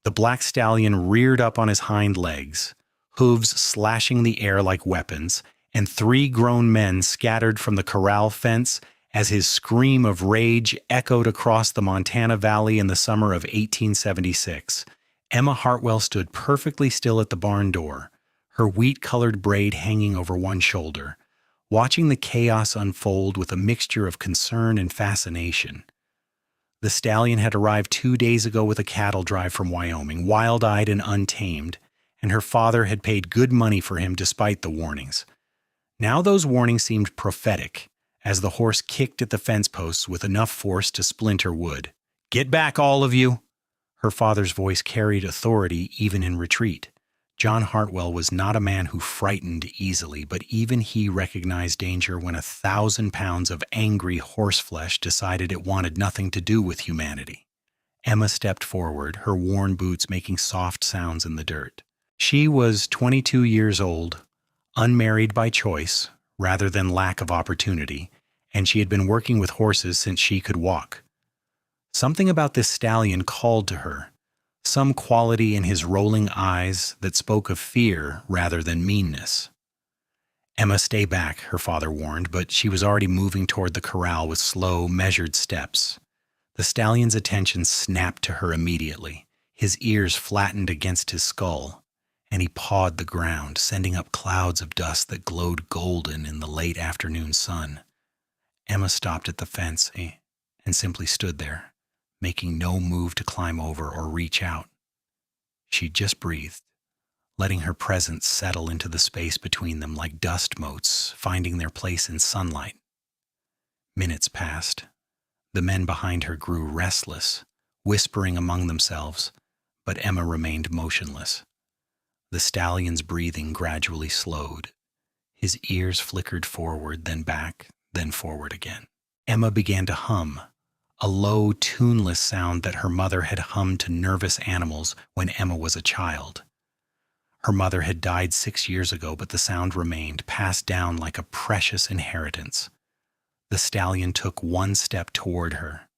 The black stallion reared up on his hind legs, hooves slashing the air like weapons, and 3 grown men scattered from the corral fence as his scream of rage echoed across the Montana Valley in the summer of 1876. Emma Hartwell stood perfectly still at the barn door, her wheat-colored braid hanging over one shoulder, watching the chaos unfold with a mixture of concern and fascination. The stallion had arrived 2 days ago with a cattle drive from Wyoming, wild-eyed and untamed, and her father had paid good money for him despite the warnings. Now those warnings seemed prophetic, as the horse kicked at the fence posts with enough force to splinter wood. "Get back, all of you!" Her father's voice carried authority even in retreat. John Hartwell was not a man who frightened easily, but even he recognized danger when 1,000 pounds of angry horseflesh decided it wanted nothing to do with humanity. Emma stepped forward, her worn boots making soft sounds in the dirt. She was 22 years old, unmarried by choice rather than lack of opportunity, and she had been working with horses since she could walk. Something about this stallion called to her, some quality in his rolling eyes that spoke of fear rather than meanness. "Emma, stay back," her father warned, but she was already moving toward the corral with slow, measured steps. The stallion's attention snapped to her immediately. His ears flattened against his skull, and he pawed the ground, sending up clouds of dust that glowed golden in the late afternoon sun. Emma stopped at the fence and simply stood there, making no move to climb over or reach out. She just breathed, letting her presence settle into the space between them like dust motes finding their place in sunlight. Minutes passed. The men behind her grew restless, whispering among themselves, but Emma remained motionless. The stallion's breathing gradually slowed. His ears flickered forward, then back, then forward again. Emma began to hum, a low, tuneless sound that her mother had hummed to nervous animals when Emma was a child. Her mother had died 6 years ago, but the sound remained, passed down like a precious inheritance. The stallion took one step toward her,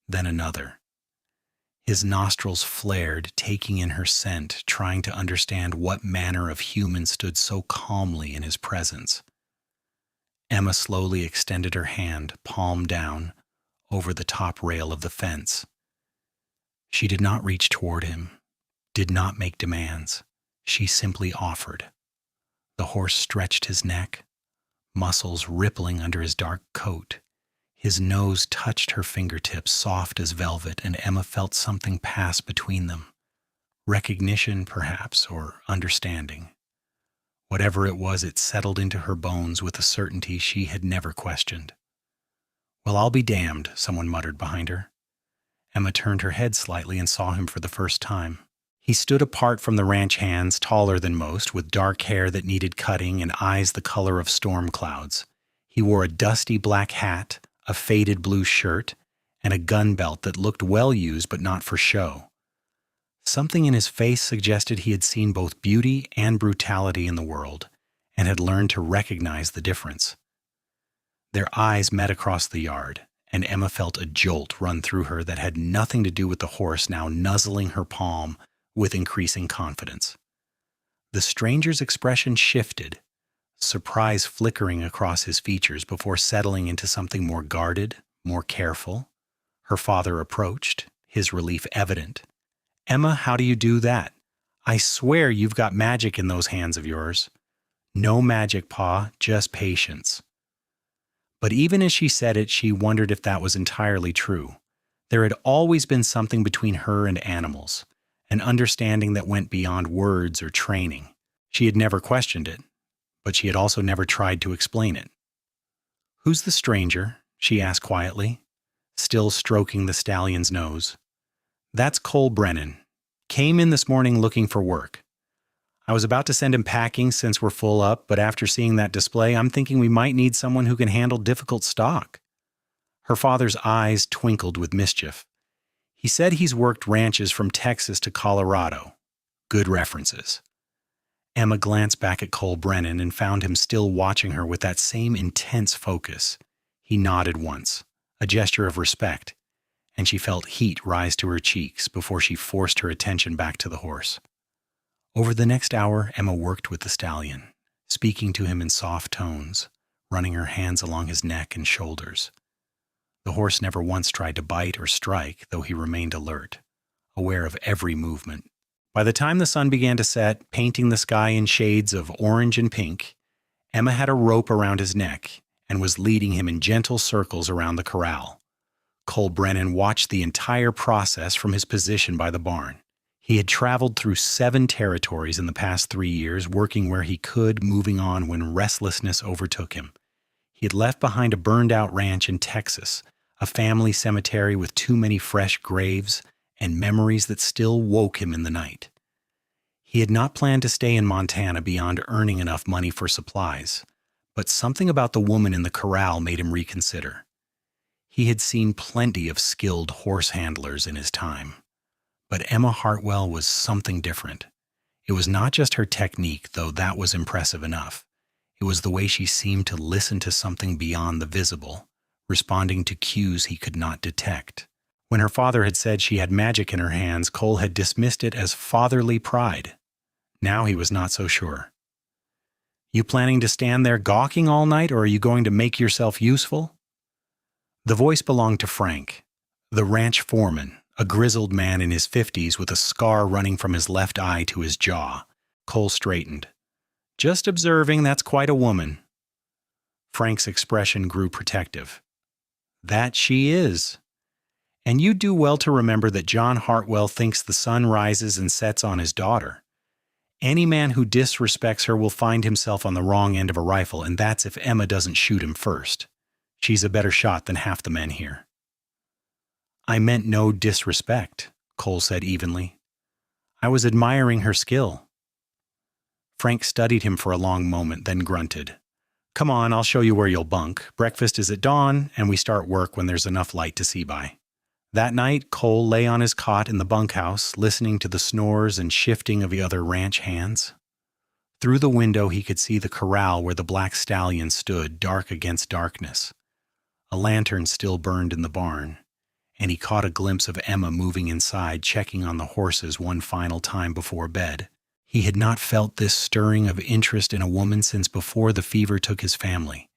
then another. His nostrils flared, taking in her scent, trying to understand what manner of human stood so calmly in his presence. Emma slowly extended her hand, palm down, over the top rail of the fence. She did not reach toward him, did not make demands. She simply offered. The horse stretched his neck, muscles rippling under his dark coat. His nose touched her fingertips, soft as velvet, and Emma felt something pass between them. Recognition, perhaps, or understanding. Whatever it was, it settled into her bones with a certainty she had never questioned. "Well, I'll be damned," someone muttered behind her. Emma turned her head slightly and saw him for the first time. He stood apart from the ranch hands, taller than most, with dark hair that needed cutting and eyes the color of storm clouds. He wore a dusty black hat, a faded blue shirt, and a gun belt that looked well used but not for show. Something in his face suggested he had seen both beauty and brutality in the world, and had learned to recognize the difference. Their eyes met across the yard, and Emma felt a jolt run through her that had nothing to do with the horse now nuzzling her palm with increasing confidence. The stranger's expression shifted, surprise flickering across his features before settling into something more guarded, more careful. Her father approached, his relief evident. "Emma, how do you do that? I swear you've got magic in those hands of yours." "No magic, Pa, just patience." But even as she said it, she wondered if that was entirely true. There had always been something between her and animals, an understanding that went beyond words or training. She had never questioned it, but she had also never tried to explain it. "Who's the stranger?" she asked quietly, still stroking the stallion's nose. "That's Cole Brennan. Came in this morning looking for work. I was about to send him packing since we're full up, but after seeing that display, I'm thinking we might need someone who can handle difficult stock." Her father's eyes twinkled with mischief. "He said he's worked ranches from Texas to Colorado. Good references." Emma glanced back at Cole Brennan and found him still watching her with that same intense focus. He nodded once, a gesture of respect, and she felt heat rise to her cheeks before she forced her attention back to the horse. Over the next hour, Emma worked with the stallion, speaking to him in soft tones, running her hands along his neck and shoulders. The horse never once tried to bite or strike, though he remained alert, aware of every movement. By the time the sun began to set, painting the sky in shades of orange and pink, Emma had a rope around his neck and was leading him in gentle circles around the corral. Cole Brennan watched the entire process from his position by the barn. He had traveled through 7 territories in the past 3 years, working where he could, moving on when restlessness overtook him. He had left behind a burned-out ranch in Texas, a family cemetery with too many fresh graves, and memories that still woke him in the night. He had not planned to stay in Montana beyond earning enough money for supplies, but something about the woman in the corral made him reconsider. He had seen plenty of skilled horse handlers in his time, but Emma Hartwell was something different. It was not just her technique, though that was impressive enough. It was the way she seemed to listen to something beyond the visible, responding to cues he could not detect. When her father had said she had magic in her hands, Cole had dismissed it as fatherly pride. Now he was not so sure. "You planning to stand there gawking all night, or are you going to make yourself useful?" The voice belonged to Frank, the ranch foreman, a grizzled man in his 50s with a scar running from his left eye to his jaw. Cole straightened. "Just observing, that's quite a woman." Frank's expression grew protective. "That she is. And you do well to remember that John Hartwell thinks the sun rises and sets on his daughter. Any man who disrespects her will find himself on the wrong end of a rifle, and that's if Emma doesn't shoot him first. She's a better shot than half the men here." "I meant no disrespect," Cole said evenly. "I was admiring her skill." Frank studied him for a long moment, then grunted. "Come on, I'll show you where you'll bunk. Breakfast is at dawn, and we start work when there's enough light to see by." That night, Cole lay on his cot in the bunkhouse, listening to the snores and shifting of the other ranch hands. Through the window, he could see the corral where the black stallion stood, dark against darkness. A lantern still burned in the barn, and he caught a glimpse of Emma moving inside, checking on the horses one final time before bed. He had not felt this stirring of interest in a woman since before the fever took his family.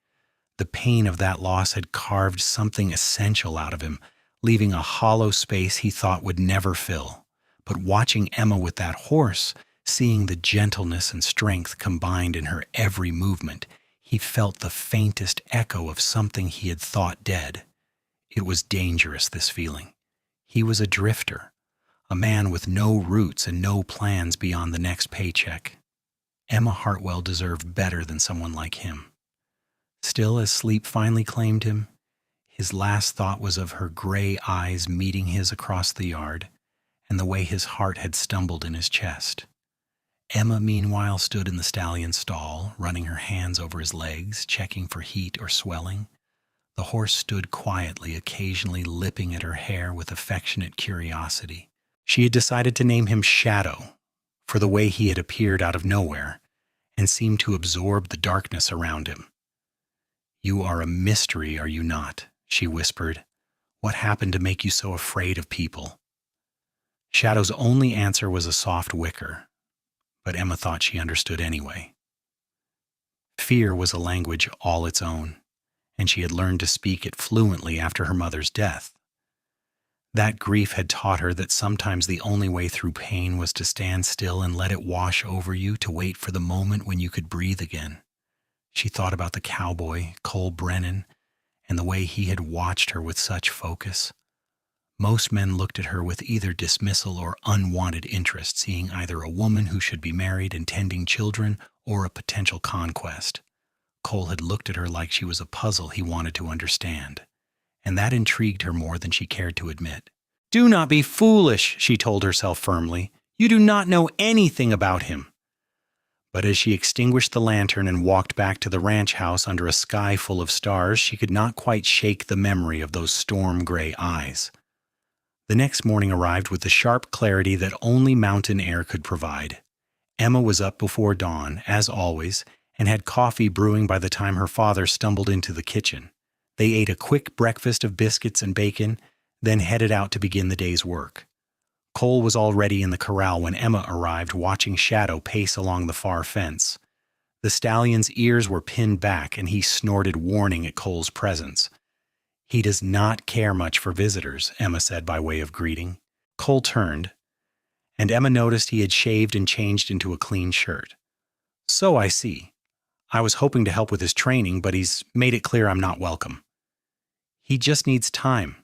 The pain of that loss had carved something essential out of him, leaving a hollow space he thought would never fill. But watching Emma with that horse, seeing the gentleness and strength combined in her every movement, he felt the faintest echo of something he had thought dead. It was dangerous, this feeling. He was a drifter, a man with no roots and no plans beyond the next paycheck. Emma Hartwell deserved better than someone like him. Still, as sleep finally claimed him, his last thought was of her gray eyes meeting his across the yard, and the way his heart had stumbled in his chest. Emma, meanwhile, stood in the stallion's stall, running her hands over his legs, checking for heat or swelling. The horse stood quietly, occasionally lipping at her hair with affectionate curiosity. She had decided to name him Shadow, for the way he had appeared out of nowhere, and seemed to absorb the darkness around him. "You are a mystery, are you not?" she whispered. "What happened to make you so afraid of people?" Shadow's only answer was a soft whicker, but Emma thought she understood anyway. Fear was a language all its own, and she had learned to speak it fluently after her mother's death. That grief had taught her that sometimes the only way through pain was to stand still and let it wash over you, to wait for the moment when you could breathe again. She thought about the cowboy, Cole Brennan, and the way he had watched her with such focus. Most men looked at her with either dismissal or unwanted interest, seeing either a woman who should be married and tending children or a potential conquest. Cole had looked at her like she was a puzzle he wanted to understand, and that intrigued her more than she cared to admit. "Do not be foolish," she told herself firmly. "You do not know anything about him." But as she extinguished the lantern and walked back to the ranch house under a sky full of stars, she could not quite shake the memory of those storm-gray eyes. The next morning arrived with the sharp clarity that only mountain air could provide. Emma was up before dawn, as always, and had coffee brewing by the time her father stumbled into the kitchen. They ate a quick breakfast of biscuits and bacon, then headed out to begin the day's work. Cole was already in the corral when Emma arrived, watching Shadow pace along the far fence. The stallion's ears were pinned back, and he snorted warning at Cole's presence. "He does not care much for visitors," Emma said by way of greeting. Cole turned, and Emma noticed he had shaved and changed into a clean shirt. "So I see. I was hoping to help with his training, but he's made it clear I'm not welcome." "He just needs time."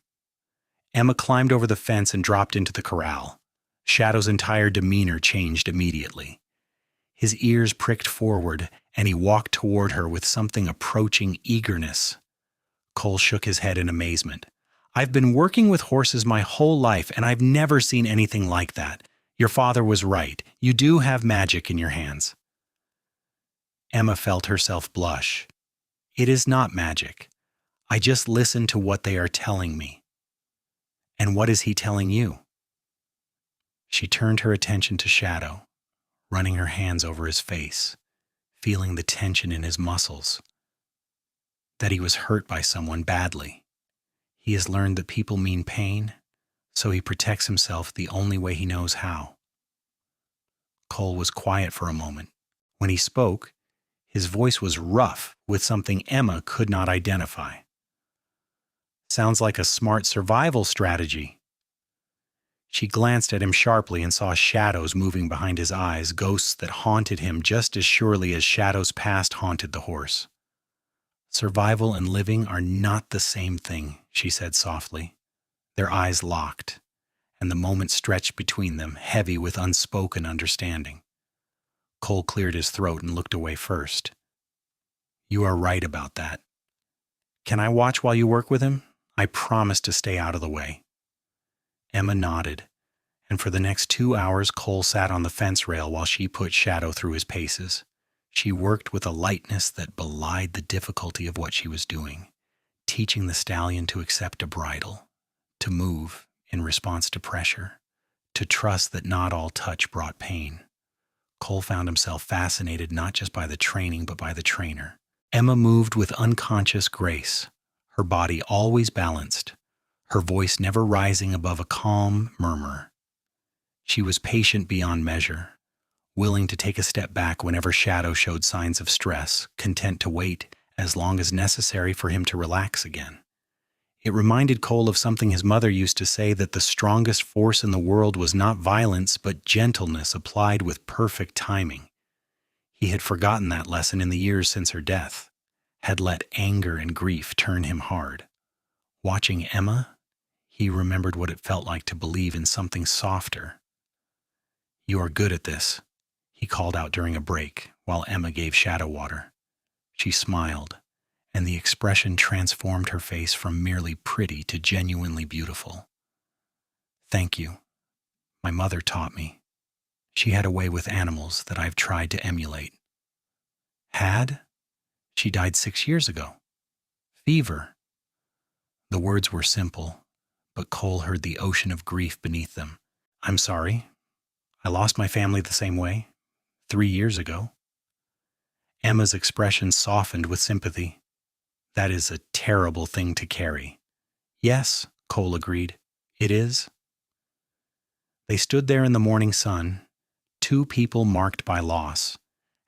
Emma climbed over the fence and dropped into the corral. Shadow's entire demeanor changed immediately. His ears pricked forward, and he walked toward her with something approaching eagerness. Cole shook his head in amazement. "I've been working with horses my whole life, and I've never seen anything like that. Your father was right. You do have magic in your hands." Emma felt herself blush. "It is not magic. I just listen to what they are telling me." "And what is he telling you?" She turned her attention to Shadow, running her hands over his face, feeling the tension in his muscles. That he was hurt by someone badly. He has learned that people mean pain, so he protects himself the only way he knows how. Cole was quiet for a moment. When he spoke, his voice was rough with something Emma could not identify. "Sounds like a smart survival strategy." She glanced at him sharply and saw shadows moving behind his eyes, ghosts that haunted him just as surely as Shadow's past haunted the horse. "Survival and living are not the same thing," she said softly. Their eyes locked, and the moment stretched between them, heavy with unspoken understanding. Cole cleared his throat and looked away first. "You are right about that. Can I watch while you work with him? I promise to stay out of the way." Emma nodded, and for the next 2 hours Cole sat on the fence rail while she put Shadow through his paces. She worked with a lightness that belied the difficulty of what she was doing, teaching the stallion to accept a bridle, to move in response to pressure, to trust that not all touch brought pain. Cole found himself fascinated not just by the training but by the trainer. Emma moved with unconscious grace, her body always balanced, her voice never rising above a calm murmur. She was patient beyond measure, willing to take a step back whenever Shadow showed signs of stress, content to wait as long as necessary for him to relax again. It reminded Cole of something his mother used to say, that the strongest force in the world was not violence but gentleness applied with perfect timing. He had forgotten that lesson in the years since her death, had let anger and grief turn him hard. Watching Emma, he remembered what it felt like to believe in something softer. "You are good at this," he called out during a break while Emma gave Shadow water. She smiled, and the expression transformed her face from merely pretty to genuinely beautiful. "Thank you. My mother taught me. She had a way with animals that I've tried to emulate." "Had? She died 6 years ago. Fever." The words were simple, but Cole heard the ocean of grief beneath them. "I'm sorry. I lost my family the same way, 3 years ago." Emma's expression softened with sympathy. "That is a terrible thing to carry." "Yes," Cole agreed. "It is." They stood there in the morning sun, two people marked by loss,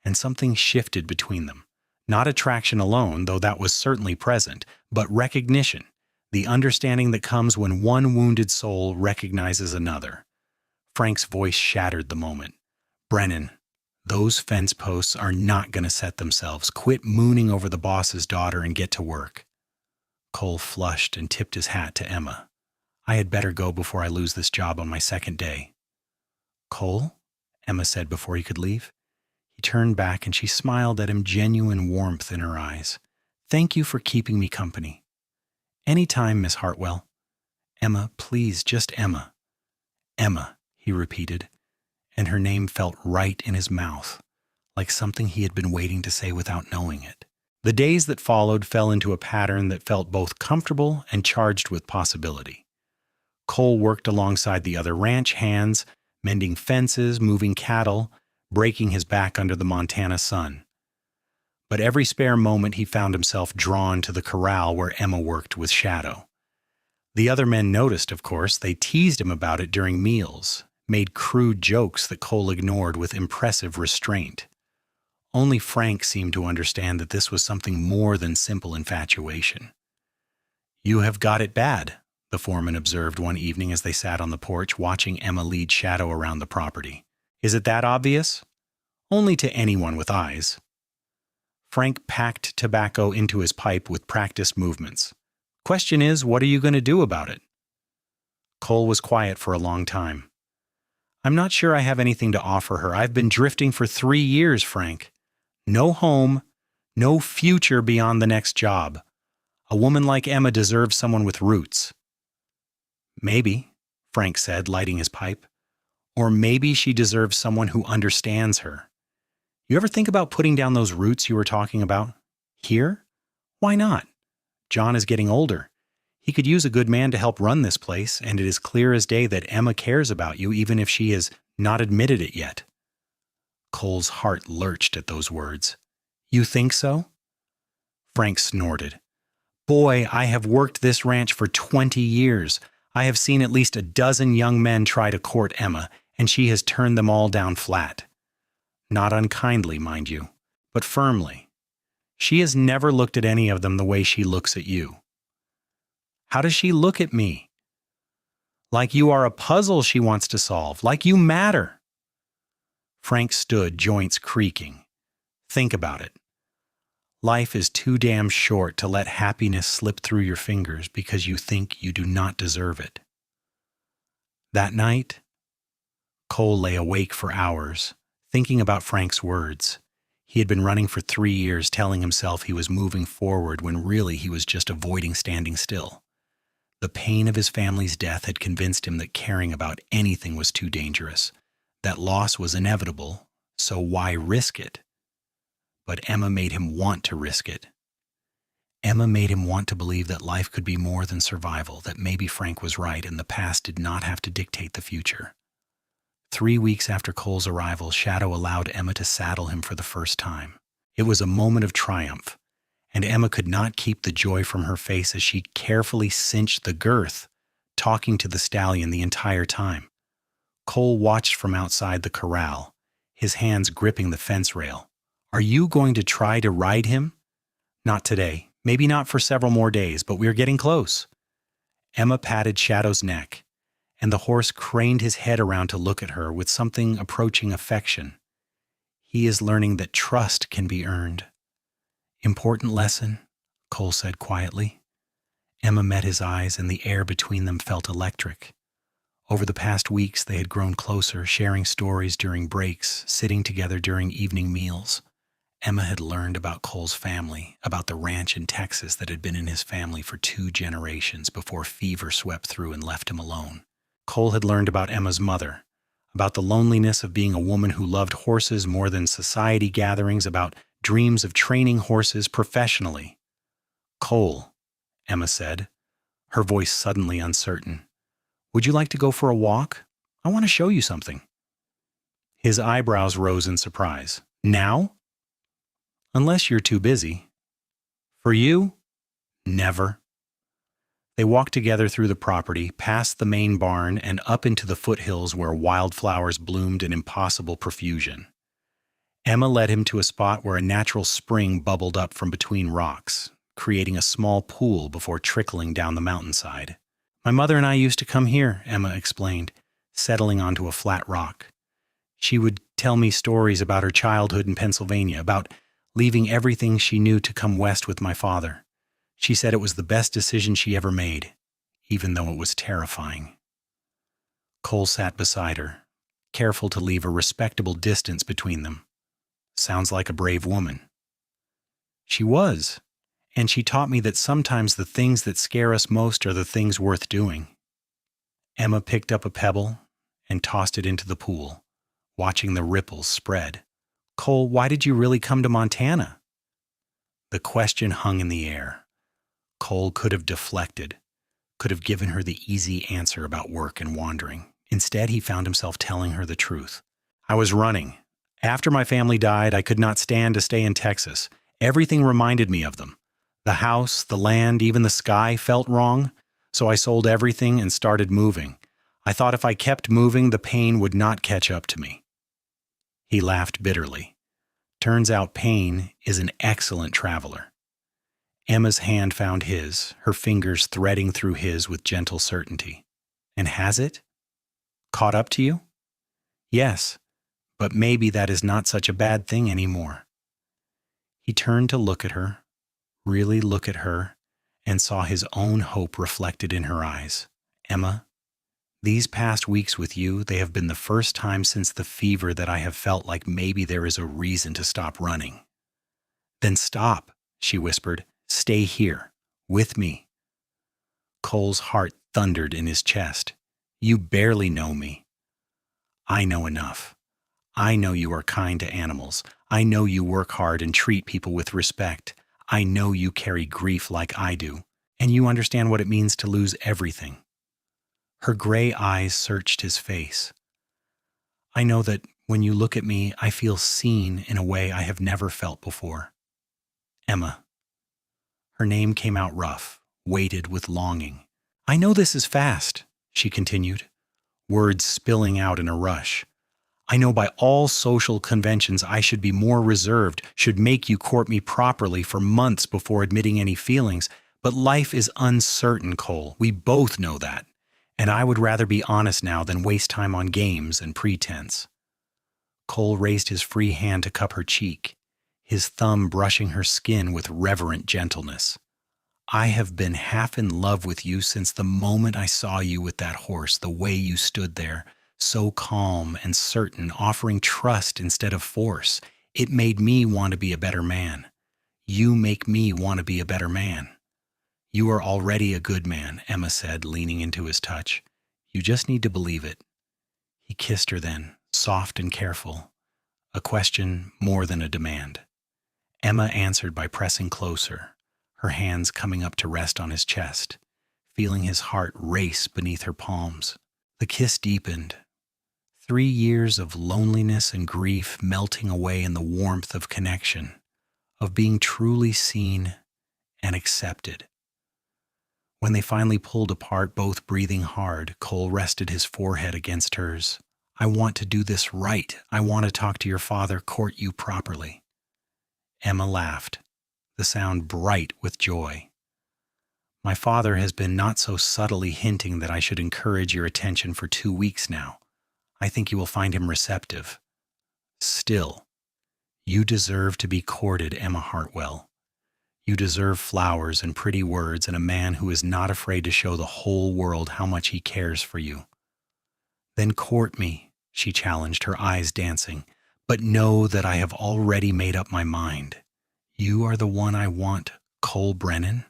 and something shifted between them. Not attraction alone, though that was certainly present, but recognition, the understanding that comes when one wounded soul recognizes another. Frank's voice shattered the moment. "Brennan, those fence posts are not going to set themselves. Quit mooning over the boss's daughter and get to work." Cole flushed and tipped his hat to Emma. "I had better go before I lose this job on my second day." "Cole?" Emma said before he could leave. He turned back and she smiled at him, genuine warmth in her eyes. "Thank you for keeping me company." "Any time, Miss Hartwell." "Emma, please, just Emma." "Emma," he repeated, and her name felt right in his mouth, like something he had been waiting to say without knowing it. The days that followed fell into a pattern that felt both comfortable and charged with possibility. Cole worked alongside the other ranch hands, mending fences, moving cattle, breaking his back under the Montana sun. But every spare moment he found himself drawn to the corral where Emma worked with Shadow. The other men noticed, of course. They teased him about it during meals, made crude jokes that Cole ignored with impressive restraint. Only Frank seemed to understand that this was something more than simple infatuation. "You have got it bad," the foreman observed one evening as they sat on the porch watching Emma lead Shadow around the property. "Is it that obvious?" "Only to anyone with eyes." Frank packed tobacco into his pipe with practiced movements. "Question is, what are you going to do about it?" Cole was quiet for a long time. "I'm not sure I have anything to offer her. I've been drifting for 3 years, Frank. No home, no future beyond the next job. A woman like Emma deserves someone with roots." "Maybe," Frank said, lighting his pipe. "Or maybe she deserves someone who understands her. You ever think about putting down those roots you were talking about? Here? Why not? John is getting older. He could use a good man to help run this place, and it is clear as day that Emma cares about you even if she has not admitted it yet." Cole's heart lurched at those words. "You think so?" Frank snorted. "Boy, I have worked this ranch for 20 years. I have seen at least a dozen young men try to court Emma, and she has turned them all down flat. Not unkindly, mind you, but firmly. She has never looked at any of them the way she looks at you." "How does she look at me?" "Like you are a puzzle she wants to solve, like you matter." Frank stood, joints creaking. "Think about it. Life is too damn short to let happiness slip through your fingers because you think you do not deserve it." That night, Cole lay awake for hours, thinking about Frank's words. He had been running for 3 years, telling himself he was moving forward when really he was just avoiding standing still. The pain of his family's death had convinced him that caring about anything was too dangerous, that loss was inevitable, so why risk it? But Emma made him want to risk it. Emma made him want to believe that life could be more than survival, that maybe Frank was right and the past did not have to dictate the future. 3 weeks after Cole's arrival, Shadow allowed Emma to saddle him for the first time. It was a moment of triumph, and Emma could not keep the joy from her face as she carefully cinched the girth, talking to the stallion the entire time. Cole watched from outside the corral, his hands gripping the fence rail. "Are you going to try to ride him?" "Not today. Maybe not for several more days, but we are getting close." Emma patted Shadow's neck, and the horse craned his head around to look at her with something approaching affection. "He is learning that trust can be earned." "Important lesson," Cole said quietly. Emma met his eyes, and the air between them felt electric. Over the past weeks, they had grown closer, sharing stories during breaks, sitting together during evening meals. Emma had learned about Cole's family, about the ranch in Texas that had been in his family for 2 generations before fever swept through and left him alone. Cole had learned about Emma's mother, about the loneliness of being a woman who loved horses more than society gatherings, about dreams of training horses professionally. "Cole," Emma said, her voice suddenly uncertain, "would you like to go for a walk? I want to show you something." His eyebrows rose in surprise. "Now?" "Unless you're too busy." "For you? Never." They walked together through the property, past the main barn, and up into the foothills where wildflowers bloomed in impossible profusion. Emma led him to a spot where a natural spring bubbled up from between rocks, creating a small pool before trickling down the mountainside. "My mother and I used to come here," Emma explained, settling onto a flat rock. "She would tell me stories about her childhood in Pennsylvania, about leaving everything she knew to come west with my father. She said it was the best decision she ever made, even though it was terrifying." Cole sat beside her, careful to leave a respectable distance between them. "Sounds like a brave woman." "She was, and she taught me that sometimes the things that scare us most are the things worth doing." Emma picked up a pebble and tossed it into the pool, watching the ripples spread. "Cole, why did you really come to Montana?" The question hung in the air. Cole could have deflected, could have given her the easy answer about work and wandering. Instead, he found himself telling her the truth. "I was running. After my family died, I could not stand to stay in Texas. Everything reminded me of them. The house, the land, even the sky felt wrong. So I sold everything and started moving. I thought if I kept moving, the pain would not catch up to me." He laughed bitterly. Turns out pain is an excellent traveler. Emma's hand found his, her fingers threading through his with gentle certainty. "And has it? Caught up to you?" "Yes, but maybe that is not such a bad thing anymore." He turned to look at her, really look at her, and saw his own hope reflected in her eyes. "Emma, these past weeks with you, they have been the first time since the fever that I have felt like maybe there is a reason to stop running." "Then stop," she whispered. "Stay here, with me." Cole's heart thundered in his chest. "You barely know me." "I know enough. I know you are kind to animals. I know you work hard and treat people with respect. I know you carry grief like I do, and you understand what it means to lose everything." Her gray eyes searched his face. "I know that when you look at me, I feel seen in a way I have never felt before. Emma." Her name came out rough, weighted with longing. "I know this is fast," she continued, words spilling out in a rush. "I know by all social conventions I should be more reserved, should make you court me properly for months before admitting any feelings, but life is uncertain, Cole. We both know that. And I would rather be honest now than waste time on games and pretense." Cole raised his free hand to cup her cheek, his thumb brushing her skin with reverent gentleness. "I have been half in love with you since the moment I saw you with that horse, the way you stood there, so calm and certain, offering trust instead of force. It made me want to be a better man. You make me want to be a better man." "You are already a good man," Emma said, leaning into his touch. "You just need to believe it." He kissed her then, soft and careful, a question more than a demand. Emma answered by pressing closer, her hands coming up to rest on his chest, feeling his heart race beneath her palms. The kiss deepened. 3 years of loneliness and grief melting away in the warmth of connection, of being truly seen and accepted. When they finally pulled apart, both breathing hard, Cole rested his forehead against hers. "I want to do this right. I want to talk to your father, court you properly." Emma laughed, the sound bright with joy. "My father has been not so subtly hinting that I should encourage your attention for 2 weeks now. I think you will find him receptive. Still, you deserve to be courted, Emma Hartwell. You deserve flowers and pretty words and a man who is not afraid to show the whole world how much he cares for you." "Then court me," she challenged, her eyes dancing. "But know that I have already made up my mind. You are the one I want, Cole Brennan."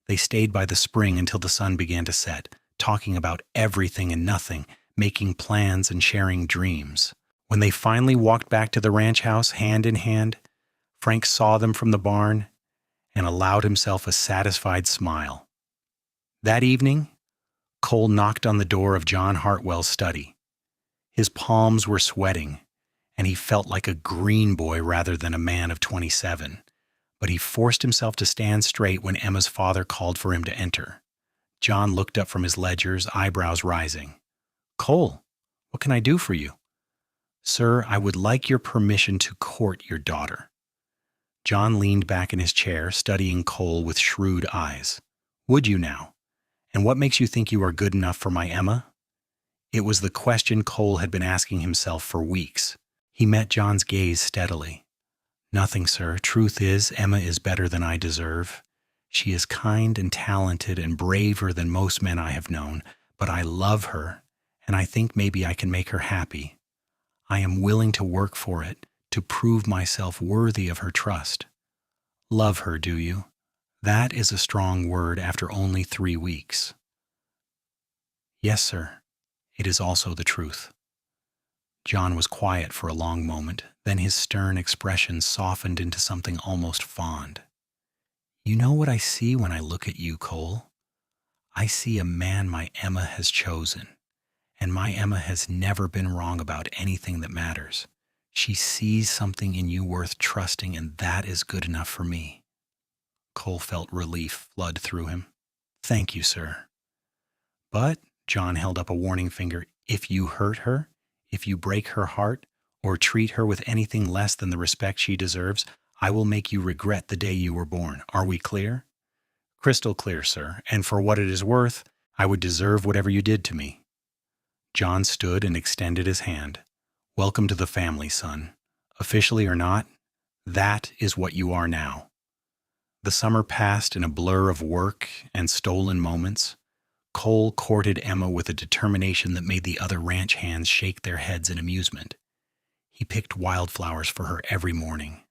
They stayed by the spring until the sun began to set, talking about everything and nothing, making plans and sharing dreams. When they finally walked back to the ranch house, hand in hand, Frank saw them from the barn and allowed himself a satisfied smile. That evening, Cole knocked on the door of John Hartwell's study. His palms were sweating, and he felt like a green boy rather than a man of 27. But he forced himself to stand straight when Emma's father called for him to enter. John looked up from his ledgers, eyebrows rising. "Cole, what can I do for you?" "Sir, I would like your permission to court your daughter." John leaned back in his chair, studying Cole with shrewd eyes. "Would you now? And what makes you think you are good enough for my Emma?" It was the question Cole had been asking himself for weeks. He met John's gaze steadily. "Nothing, sir. Truth is, Emma is better than I deserve. She is kind and talented and braver than most men I have known, but I love her, and I think maybe I can make her happy. I am willing to work for it, to prove myself worthy of her trust." "Love her, do you? That is a strong word after only 3 weeks." "Yes, sir. It is also the truth." John was quiet for a long moment, then his stern expression softened into something almost fond. "You know what I see when I look at you, Cole? I see a man my Emma has chosen, and my Emma has never been wrong about anything that matters. She sees something in you worth trusting, and that is good enough for me." Cole felt relief flood through him. "Thank you, sir." But, John held up a warning finger, if you hurt her, if you break her heart, or treat her with anything less than the respect she deserves, I will make you regret the day you were born. Are we clear? Crystal clear, sir, and for what it is worth, I would deserve whatever you did to me. John stood and extended his hand. Welcome to the family, son. Officially or not, that is what you are now. The summer passed in a blur of work and stolen moments. Cole courted Emma with a determination that made the other ranch hands shake their heads in amusement. He picked wildflowers for her every morning,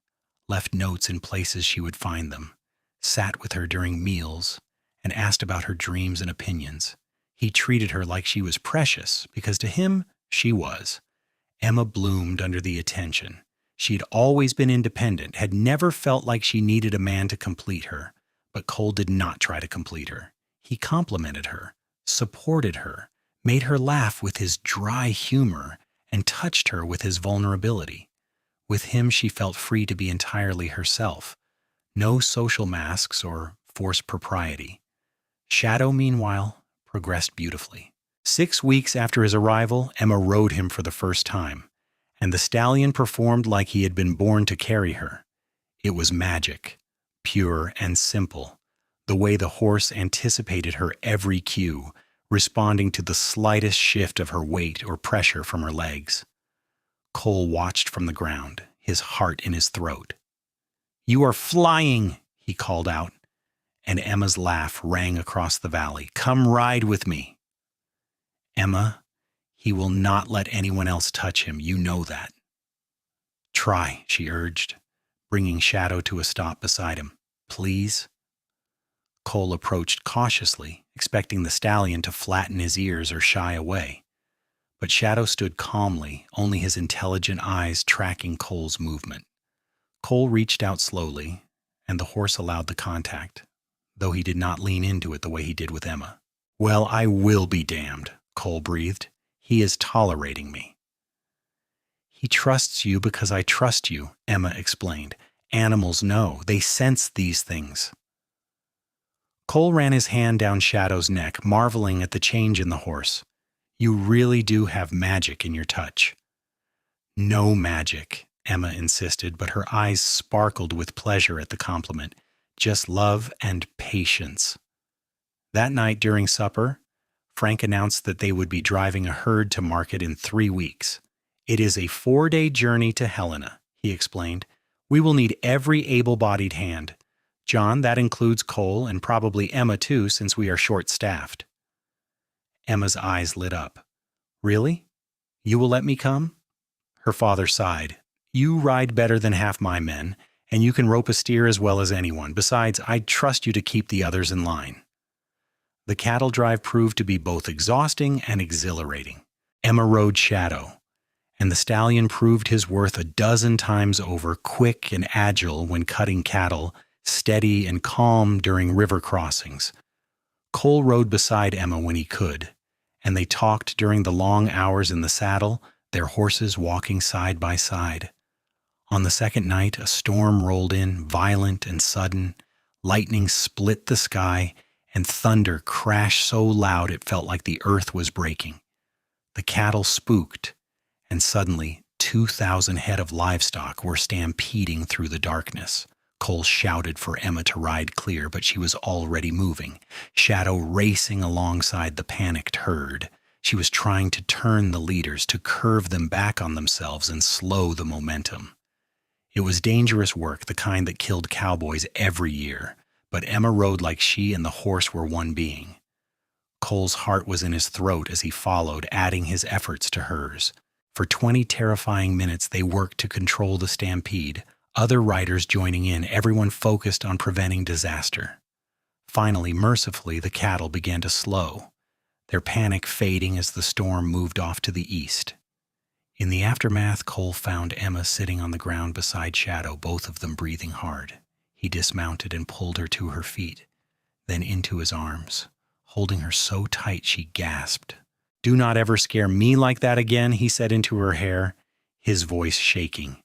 left notes in places she would find them, sat with her during meals, and asked about her dreams and opinions. He treated her like she was precious, because to him, she was. Emma bloomed under the attention. She had always been independent, had never felt like she needed a man to complete her, but Cole did not try to complete her. He complimented her, supported her, made her laugh with his dry humor, and touched her with his vulnerability. With him, she felt free to be entirely herself. No social masks or forced propriety. Shadow, meanwhile, progressed beautifully. 6 weeks after his arrival, Emma rode him for the first time, and the stallion performed like he had been born to carry her. It was magic, pure and simple, the way the horse anticipated her every cue, responding to the slightest shift of her weight or pressure from her legs. Cole watched from the ground, his heart in his throat. "You are flying," he called out, and Emma's laugh rang across the valley. "Come ride with me." "Emma, he will not let anyone else touch him. You know that." "Try," she urged, bringing Shadow to a stop beside him. "Please." Cole approached cautiously, expecting the stallion to flatten his ears or shy away. But Shadow stood calmly, only his intelligent eyes tracking Cole's movement. Cole reached out slowly, and the horse allowed the contact, though he did not lean into it the way he did with Emma. "Well, I will be damned," Cole breathed. "He is tolerating me." "He trusts you because I trust you," Emma explained. "Animals know. They sense these things." Cole ran his hand down Shadow's neck, marveling at the change in the horse. "You really do have magic in your touch." "No magic," Emma insisted, but her eyes sparkled with pleasure at the compliment. "Just love and patience." That night during supper, Frank announced that they would be driving a herd to market in 3 weeks. "It is a 4-day journey to Helena," he explained. "We will need every able-bodied hand. John, that includes Cole and probably Emma too, since we are short-staffed." Emma's eyes lit up. "Really? You will let me come?" Her father sighed. "You ride better than half my men, and you can rope a steer as well as anyone. Besides, I trust you to keep the others in line." The cattle drive proved to be both exhausting and exhilarating. Emma rode Shadow, and the stallion proved his worth a dozen times over, quick and agile when cutting cattle, steady and calm during river crossings. Cole rode beside Emma when he could, and they talked during the long hours in the saddle, their horses walking side by side. On the second night, a storm rolled in, violent and sudden. Lightning split the sky, and thunder crashed so loud it felt like the earth was breaking. The cattle spooked, and suddenly 2,000 head of livestock were stampeding through the darkness. Cole shouted for Emma to ride clear, but she was already moving, Shadow racing alongside the panicked herd. She was trying to turn the leaders, to curve them back on themselves and slow the momentum. It was dangerous work, the kind that killed cowboys every year, but Emma rode like she and the horse were one being. Cole's heart was in his throat as he followed, adding his efforts to hers. For 20 terrifying minutes they worked to control the stampede, other riders joining in, everyone focused on preventing disaster. Finally, mercifully, the cattle began to slow, their panic fading as the storm moved off to the east. In the aftermath, Cole found Emma sitting on the ground beside Shadow, both of them breathing hard. He dismounted and pulled her to her feet, then into his arms, holding her so tight she gasped. "Do not ever scare me like that again," he said into her hair, his voice shaking.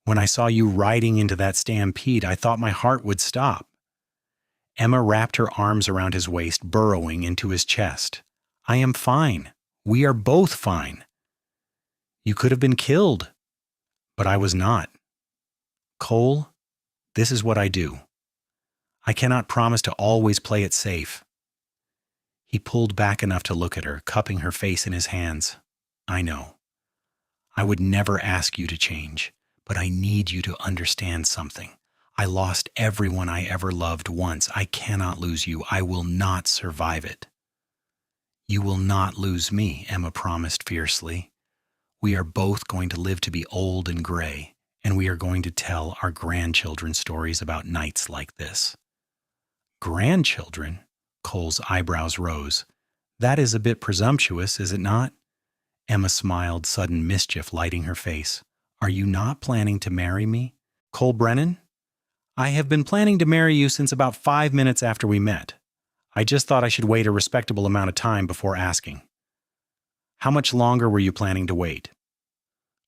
"When I saw you riding into that stampede, I thought my heart would stop." Emma wrapped her arms around his waist, burrowing into his chest. I am fine. We are both fine. You could have been killed, but I was not. Cole, this is what I do. I cannot promise to always play it safe. He pulled back enough to look at her, cupping her face in his hands. I know. I would never ask you to change, but I need you to understand something. I lost everyone I ever loved once. I cannot lose you. I will not survive it. You will not lose me, Emma promised fiercely. We are both going to live to be old and gray, and we are going to tell our grandchildren stories about nights like this. Grandchildren? Cole's eyebrows rose. That is a bit presumptuous, is it not? Emma smiled, sudden mischief lighting her face. Are you not planning to marry me? Cole Brennan? I have been planning to marry you since about 5 minutes after we met. I just thought I should wait a respectable amount of time before asking. How much longer were you planning to wait?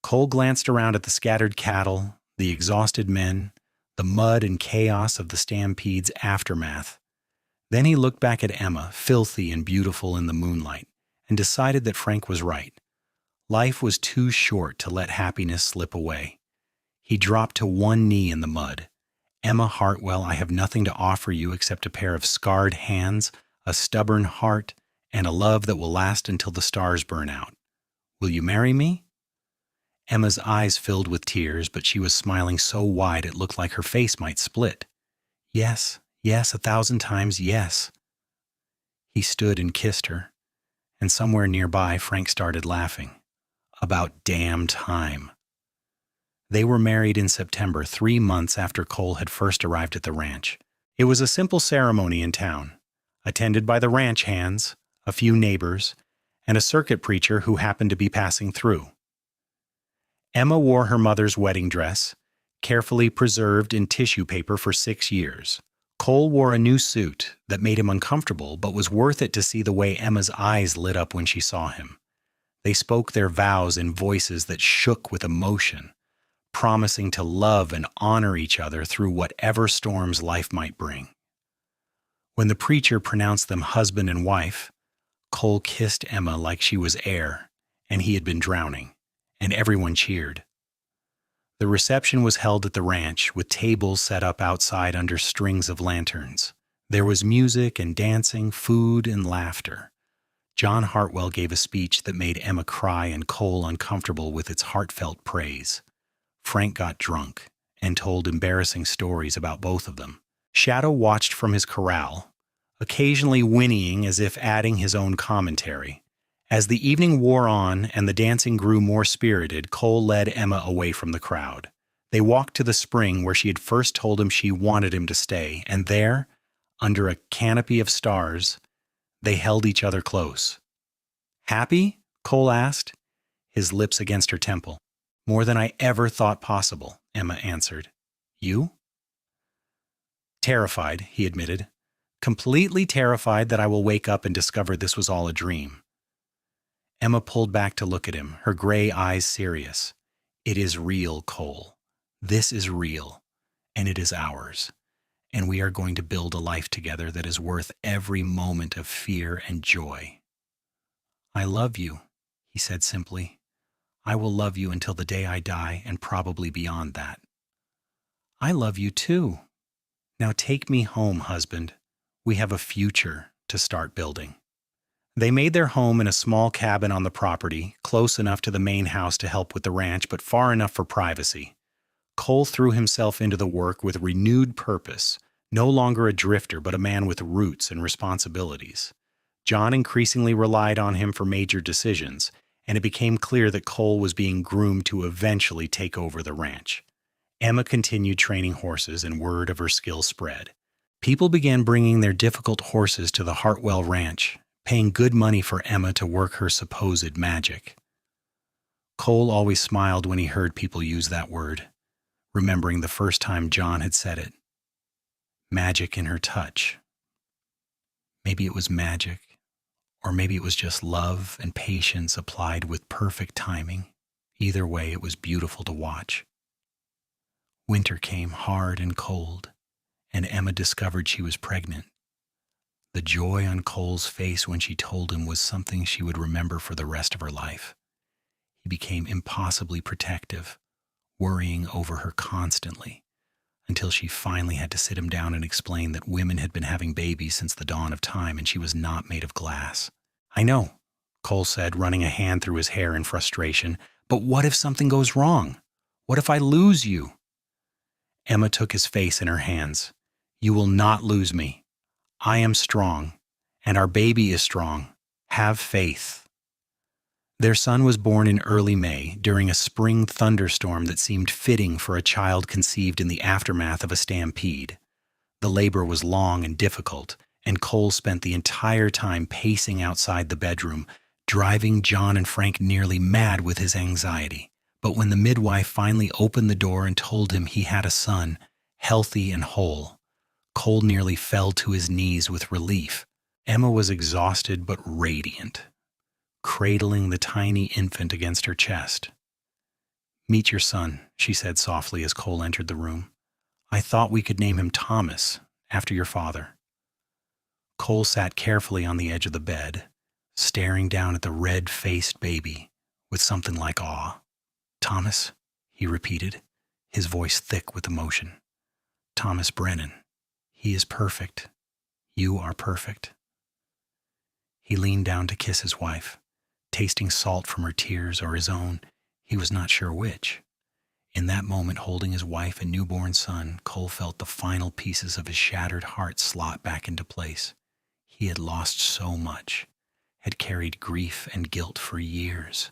Cole glanced around at the scattered cattle, the exhausted men, the mud and chaos of the stampede's aftermath. Then he looked back at Emma, filthy and beautiful in the moonlight, and decided that Frank was right. Life was too short to let happiness slip away. He dropped to one knee in the mud. Emma Hartwell, I have nothing to offer you except a pair of scarred hands, a stubborn heart, and a love that will last until the stars burn out. Will you marry me? Emma's eyes filled with tears, but she was smiling so wide it looked like her face might split. Yes, yes, 1,000 times yes. He stood and kissed her, and somewhere nearby Frank started laughing. About damn time. They were married in September, 3 months after Cole had first arrived at the ranch. It was a simple ceremony in town, attended by the ranch hands, a few neighbors, and a circuit preacher who happened to be passing through. Emma wore her mother's wedding dress, carefully preserved in tissue paper for 6 years. Cole wore a new suit that made him uncomfortable but was worth it to see the way Emma's eyes lit up when she saw him. They spoke their vows in voices that shook with emotion, promising to love and honor each other through whatever storms life might bring. When the preacher pronounced them husband and wife, Cole kissed Emma like she was air, and he had been drowning, and everyone cheered. The reception was held at the ranch, with tables set up outside under strings of lanterns. There was music and dancing, food and laughter. John Hartwell gave a speech that made Emma cry and Cole uncomfortable with its heartfelt praise. Frank got drunk and told embarrassing stories about both of them. Shadow watched from his corral, occasionally whinnying as if adding his own commentary. As the evening wore on and the dancing grew more spirited, Cole led Emma away from the crowd. They walked to the spring where she had first told him she wanted him to stay, and there, under a canopy of stars, they held each other close. Happy? Cole asked, his lips against her temple. More than I ever thought possible, Emma answered. You? Terrified, he admitted. Completely terrified that I will wake up and discover this was all a dream. Emma pulled back to look at him, her gray eyes serious. It is real, Cole. This is real, and it is ours. And we are going to build a life together that is worth every moment of fear and joy. I love you, he said simply. I will love you until the day I die, and probably beyond that. I love you too. Now take me home, husband. We have a future to start building. They made their home in a small cabin on the property, close enough to the main house to help with the ranch, but far enough for privacy. Cole threw himself into the work with renewed purpose, no longer a drifter, but a man with roots and responsibilities. John increasingly relied on him for major decisions, and it became clear that Cole was being groomed to eventually take over the ranch. Emma continued training horses, and word of her skill spread. People began bringing their difficult horses to the Hartwell Ranch, paying good money for Emma to work her supposed magic. Cole always smiled when he heard people use that word, remembering the first time John had said it. Magic in her touch. Maybe it was magic, or maybe it was just love and patience applied with perfect timing. Either way, it was beautiful to watch. Winter came hard and cold, and Emma discovered she was pregnant. The joy on Cole's face when she told him was something she would remember for the rest of her life. He became impossibly protective, worrying over her constantly, until she finally had to sit him down and explain that women had been having babies since the dawn of time and she was not made of glass. "I know," Cole said, running a hand through his hair in frustration, "but what if something goes wrong? What if I lose you?" Emma took his face in her hands. "You will not lose me. I am strong, and our baby is strong. Have faith." Their son was born in early May during a spring thunderstorm that seemed fitting for a child conceived in the aftermath of a stampede. The labor was long and difficult, and Cole spent the entire time pacing outside the bedroom, driving John and Frank nearly mad with his anxiety. But when the midwife finally opened the door and told him he had a son, healthy and whole, Cole nearly fell to his knees with relief. Emma was exhausted but radiant, cradling the tiny infant against her chest. "Meet your son," she said softly as Cole entered the room. "I thought we could name him Thomas, after your father." Cole sat carefully on the edge of the bed, staring down at the red-faced baby with something like awe. "Thomas," he repeated, his voice thick with emotion. "Thomas Brennan. He is perfect. You are perfect." He leaned down to kiss his wife, tasting salt from her tears or his own. He was not sure which. In that moment, holding his wife and newborn son, Cole felt the final pieces of his shattered heart slot back into place. He had lost so much, had carried grief and guilt for years,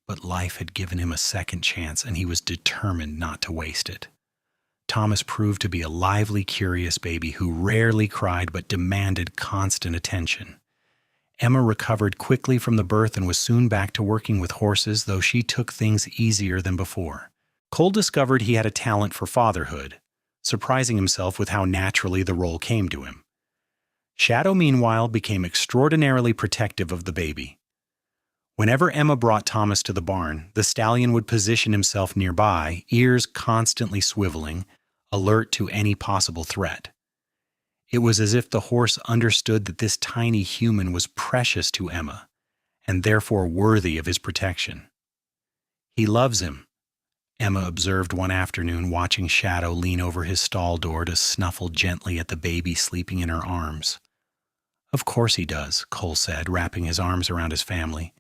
but life had given him a second chance, and he was determined not to waste it. Thomas proved to be a lively, curious baby who rarely cried but demanded constant attention. Emma recovered quickly from the birth and was soon back to working with horses, though she took things easier than before. Cole discovered he had a talent for fatherhood, surprising himself with how naturally the role came to him. Shadow, meanwhile, became extraordinarily protective of the baby. Whenever Emma brought Thomas to the barn, the stallion would position himself nearby, ears constantly swiveling, alert to any possible threat. It was as if the horse understood that this tiny human was precious to Emma, and therefore worthy of his protection. "He loves him," Emma observed one afternoon, watching Shadow lean over his stall door to snuffle gently at the baby sleeping in her arms. "Of course he does," Cole said, wrapping his arms around his family.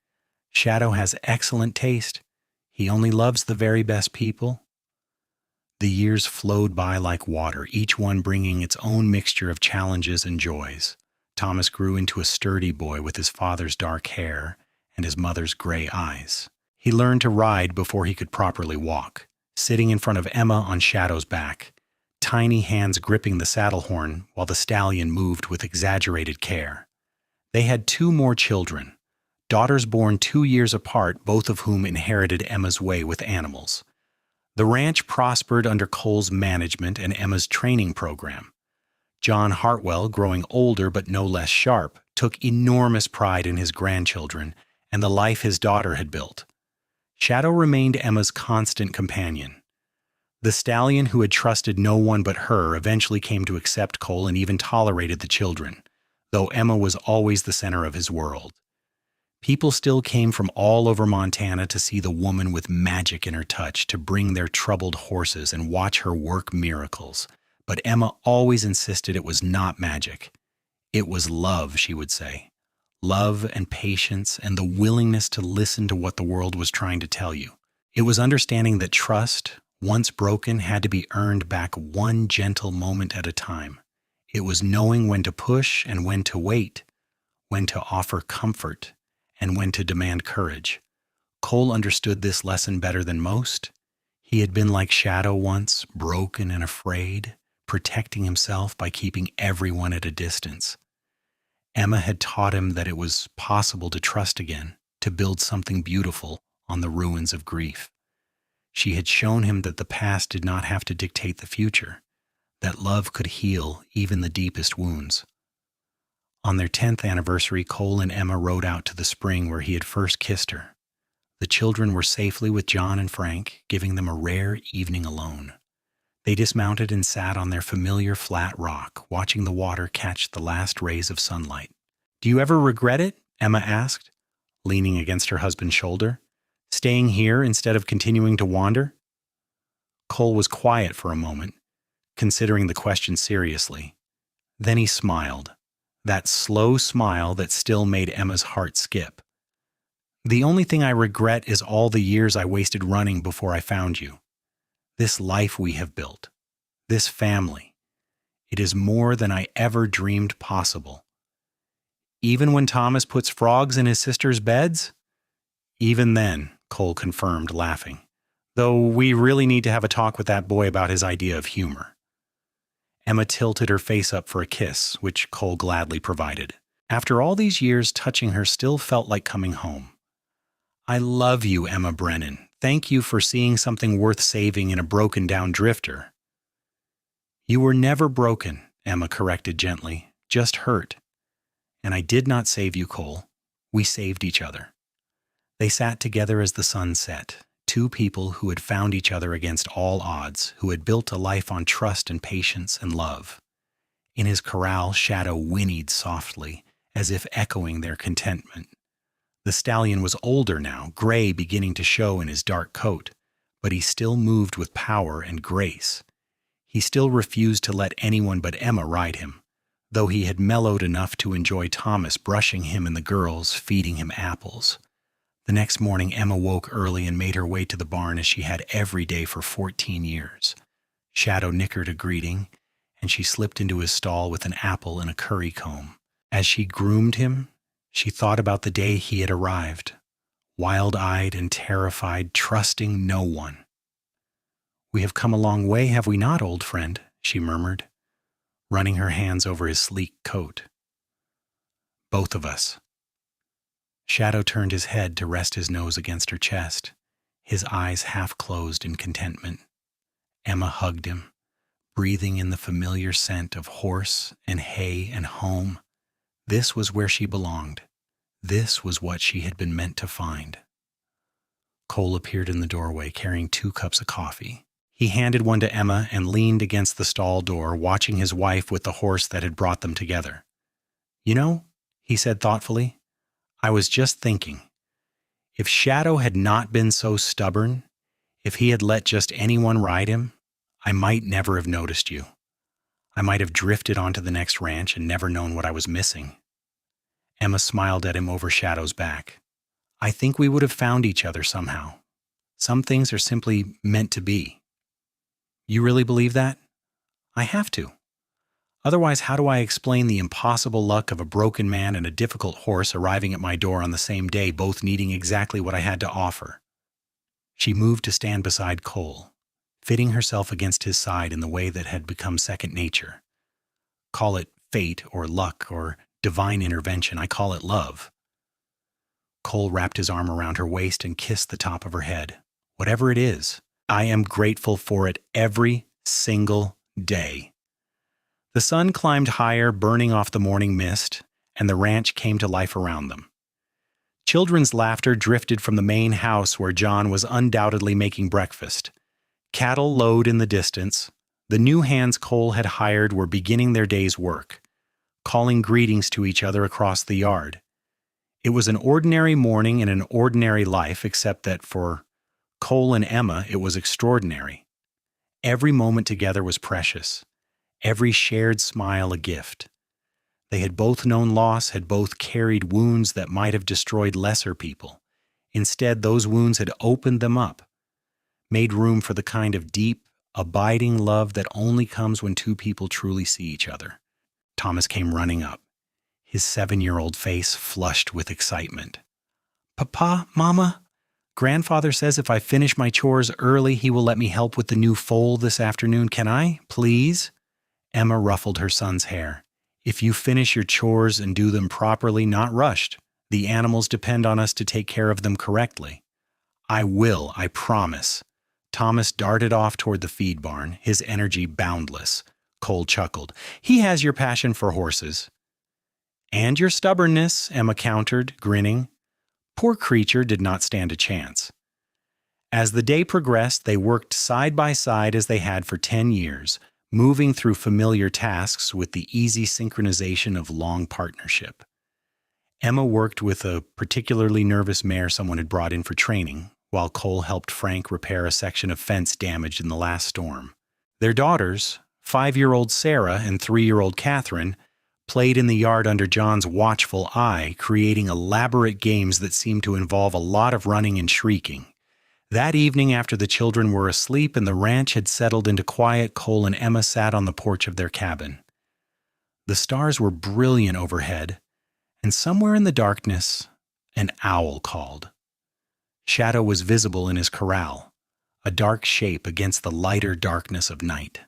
"Shadow has excellent taste. He only loves the very best people." The years flowed by like water, each one bringing its own mixture of challenges and joys. Thomas grew into a sturdy boy with his father's dark hair and his mother's gray eyes. He learned to ride before he could properly walk, sitting in front of Emma on Shadow's back, tiny hands gripping the saddle horn while the stallion moved with exaggerated care. They had 2 more children, daughters born 2 years apart, both of whom inherited Emma's way with animals. The ranch prospered under Cole's management and Emma's training program. John Hartwell, growing older but no less sharp, took enormous pride in his grandchildren and the life his daughter had built. Shadow remained Emma's constant companion. The stallion, who had trusted no one but her, eventually came to accept Cole and even tolerated the children, though Emma was always the center of his world. People still came from all over Montana to see the woman with magic in her touch, to bring their troubled horses and watch her work miracles. But Emma always insisted it was not magic. It was love, she would say. Love and patience and the willingness to listen to what the world was trying to tell you. It was understanding that trust, once broken, had to be earned back one gentle moment at a time. It was knowing when to push and when to wait, when to offer comfort and when to demand courage. Cole understood this lesson better than most. He had been like Shadow once, broken and afraid, protecting himself by keeping everyone at a distance. Emma had taught him that it was possible to trust again, to build something beautiful on the ruins of grief. She had shown him that the past did not have to dictate the future, that love could heal even the deepest wounds. On their 10th anniversary, Cole and Emma rode out to the spring where he had first kissed her. The children were safely with John and Frank, giving them a rare evening alone. They dismounted and sat on their familiar flat rock, watching the water catch the last rays of sunlight. "Do you ever regret it?" Emma asked, leaning against her husband's shoulder. "Staying here instead of continuing to wander?" Cole was quiet for a moment, considering the question seriously. Then he smiled, that slow smile that still made Emma's heart skip. "The only thing I regret is all the years I wasted running before I found you. This life we have built, this family, it is more than I ever dreamed possible. Even when Thomas puts frogs in his sister's beds?" "Even then," Cole confirmed, laughing. "Though we really need to have a talk with that boy about his idea of humor." Emma tilted her face up for a kiss, which Cole gladly provided. After all these years, touching her still felt like coming home. "I love you, Emma Brennan. Thank you for seeing something worth saving in a broken-down drifter." "You were never broken," Emma corrected gently, "just hurt. And I did not save you, Cole. We saved each other." They sat together as the sun set, two people who had found each other against all odds, who had built a life on trust and patience and love. In his corral, Shadow whinnied softly, as if echoing their contentment. The stallion was older now, gray beginning to show in his dark coat, but he still moved with power and grace. He still refused to let anyone but Emma ride him, though he had mellowed enough to enjoy Thomas brushing him and the girls, feeding him apples. The next morning, Emma woke early and made her way to the barn as she had every day for 14 years. Shadow nickered a greeting, and she slipped into his stall with an apple and a curry comb. As she groomed him, she thought about the day he had arrived, wild-eyed and terrified, trusting no one. "We have come a long way, have we not, old friend?" she murmured, running her hands over his sleek coat. "Both of us." Shadow turned his head to rest his nose against her chest, his eyes half closed in contentment. Emma hugged him, breathing in the familiar scent of horse and hay and home. This was where she belonged. This was what she had been meant to find. Cole appeared in the doorway carrying 2 cups of coffee. He handed one to Emma and leaned against the stall door, watching his wife with the horse that had brought them together. "You know," he said thoughtfully, "I was just thinking. If Shadow had not been so stubborn, if he had let just anyone ride him, I might never have noticed you. I might have drifted onto the next ranch and never known what I was missing." Emma smiled at him over Shadow's back. "I think we would have found each other somehow. Some things are simply meant to be." "You really believe that?" "I have to. Otherwise, how do I explain the impossible luck of a broken man and a difficult horse arriving at my door on the same day, both needing exactly what I had to offer?" She moved to stand beside Cole, fitting herself against his side in the way that had become second nature. "Call it fate or luck or divine intervention. I call it love." Cole wrapped his arm around her waist and kissed the top of her head. "Whatever it is, I am grateful for it every single day." The sun climbed higher, burning off the morning mist, and the ranch came to life around them. Children's laughter drifted from the main house where John was undoubtedly making breakfast. Cattle lowed in the distance. The new hands Cole had hired were beginning their day's work, calling greetings to each other across the yard. It was an ordinary morning in an ordinary life, except that for Cole and Emma it was extraordinary. Every moment together was precious, every shared smile a gift. They had both known loss, had both carried wounds that might have destroyed lesser people. Instead, those wounds had opened them up, made room for the kind of deep, abiding love that only comes when two people truly see each other. Thomas came running up, his 7-year-old face flushed with excitement. "Papa, Mama, Grandfather says if I finish my chores early, he will let me help with the new foal this afternoon. Can I, please?" Emma ruffled her son's hair. "If you finish your chores and do them properly, not rushed. The animals depend on us to take care of them correctly." "I will, I promise." Thomas darted off toward the feed barn, his energy boundless. Cole chuckled. "He has your passion for horses." "And your stubbornness," Emma countered, grinning. Poor creature did not stand a chance. As the day progressed, they worked side by side as they had for 10 years, moving through familiar tasks with the easy synchronization of long partnership. Emma worked with a particularly nervous mare someone had brought in for training, while Cole helped Frank repair a section of fence damaged in the last storm. Their daughters, 5-year-old Sarah and 3-year-old Catherine, played in the yard under John's watchful eye, creating elaborate games that seemed to involve a lot of running and shrieking. That evening, after the children were asleep and the ranch had settled into quiet, Cole and Emma sat on the porch of their cabin. The stars were brilliant overhead, and somewhere in the darkness, an owl called. Shadow was visible in his corral, a dark shape against the lighter darkness of night.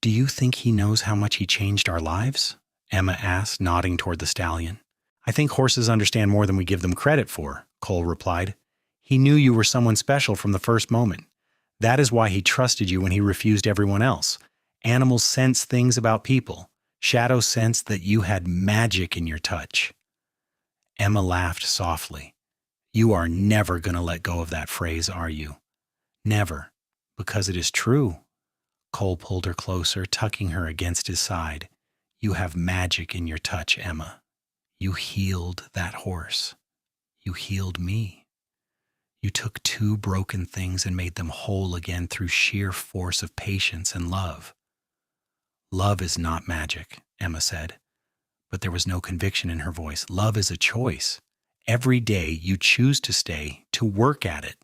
"Do you think he knows how much he changed our lives?" Emma asked, nodding toward the stallion. "I think horses understand more than we give them credit for," Cole replied. "He knew you were someone special from the first moment. That is why he trusted you when he refused everyone else. Animals sense things about people. Shadow sensed that you had magic in your touch." Emma laughed softly. "You are never going to let go of that phrase, are you?" "Never, because it is true." Cole pulled her closer, tucking her against his side. "You have magic in your touch, Emma. You healed that horse. You healed me. You took 2 broken things and made them whole again through sheer force of patience and love." "Love is not magic," Emma said, but there was no conviction in her voice. "Love is a choice. Every day you choose to stay, to work at it,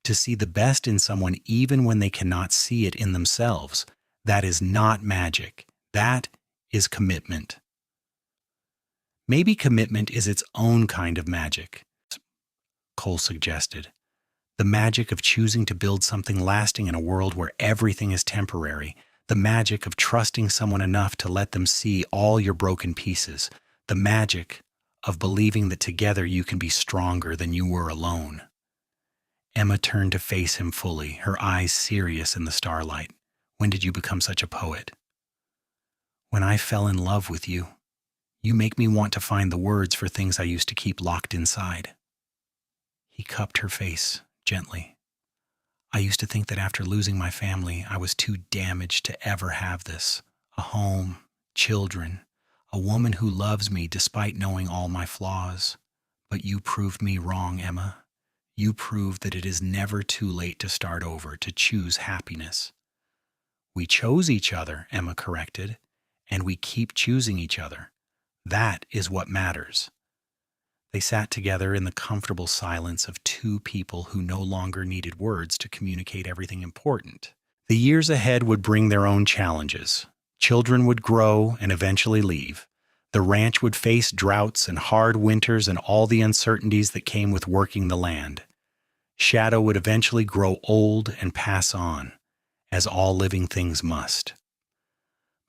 to see the best in someone even when they cannot see it in themselves. That is not magic. That is commitment." "Maybe commitment is its own kind of magic," Cole suggested. "The magic of choosing to build something lasting in a world where everything is temporary. The magic of trusting someone enough to let them see all your broken pieces. The magic of believing that together you can be stronger than you were alone." Emma turned to face him fully, her eyes serious in the starlight. "When did you become such a poet?" "When I fell in love with you. You make me want to find the words for things I used to keep locked inside." He cupped her face gently. "I used to think that after losing my family, I was too damaged to ever have this. A home, children, a woman who loves me despite knowing all my flaws. But you proved me wrong, Emma. You proved that it is never too late to start over, to choose happiness." "We chose each other," Emma corrected, "and we keep choosing each other. That is what matters." They sat together in the comfortable silence of 2 people who no longer needed words to communicate everything important. The years ahead would bring their own challenges. Children would grow and eventually leave. The ranch would face droughts and hard winters and all the uncertainties that came with working the land. Shadow would eventually grow old and pass on, as all living things must.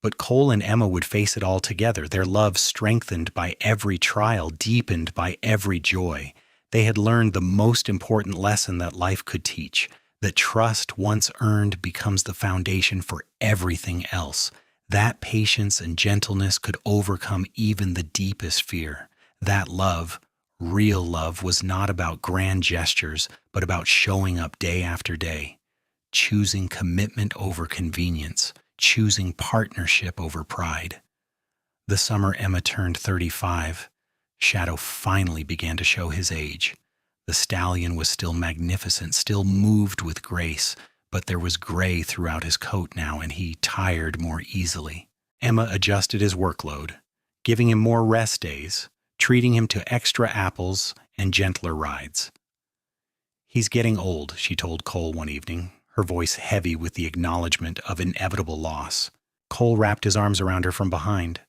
But Cole and Emma would face it all together, their love strengthened by every trial, deepened by every joy. They had learned the most important lesson that life could teach, that trust once earned becomes the foundation for everything else. That patience and gentleness could overcome even the deepest fear. That love, real love, was not about grand gestures, but about showing up day after day, choosing commitment over convenience, choosing partnership over pride. The summer Emma turned 35, Shadow finally began to show his age. The stallion was still magnificent, still moved with grace, but there was gray throughout his coat now, and he tired more easily. Emma adjusted his workload, giving him more rest days, treating him to extra apples and gentler rides. "He's getting old," she told Cole one evening, her voice heavy with the acknowledgement of inevitable loss. Cole wrapped his arms around her from behind,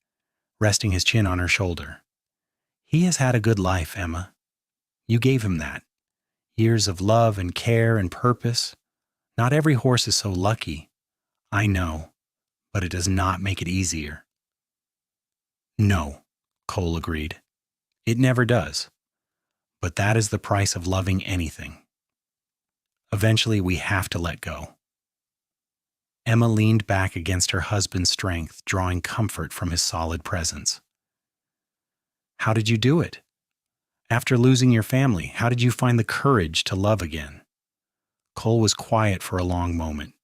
resting his chin on her shoulder. "He has had a good life, Emma. You gave him that. Years of love and care and purpose. Not every horse is so lucky. I know, but it does not make it easier." "No," Cole agreed. "It never does. But that is the price of loving anything. Eventually, we have to let go." Emma leaned back against her husband's strength, drawing comfort from his solid presence. "How did you do it? After losing your family, how did you find the courage to love again?" Cole was quiet for a long moment,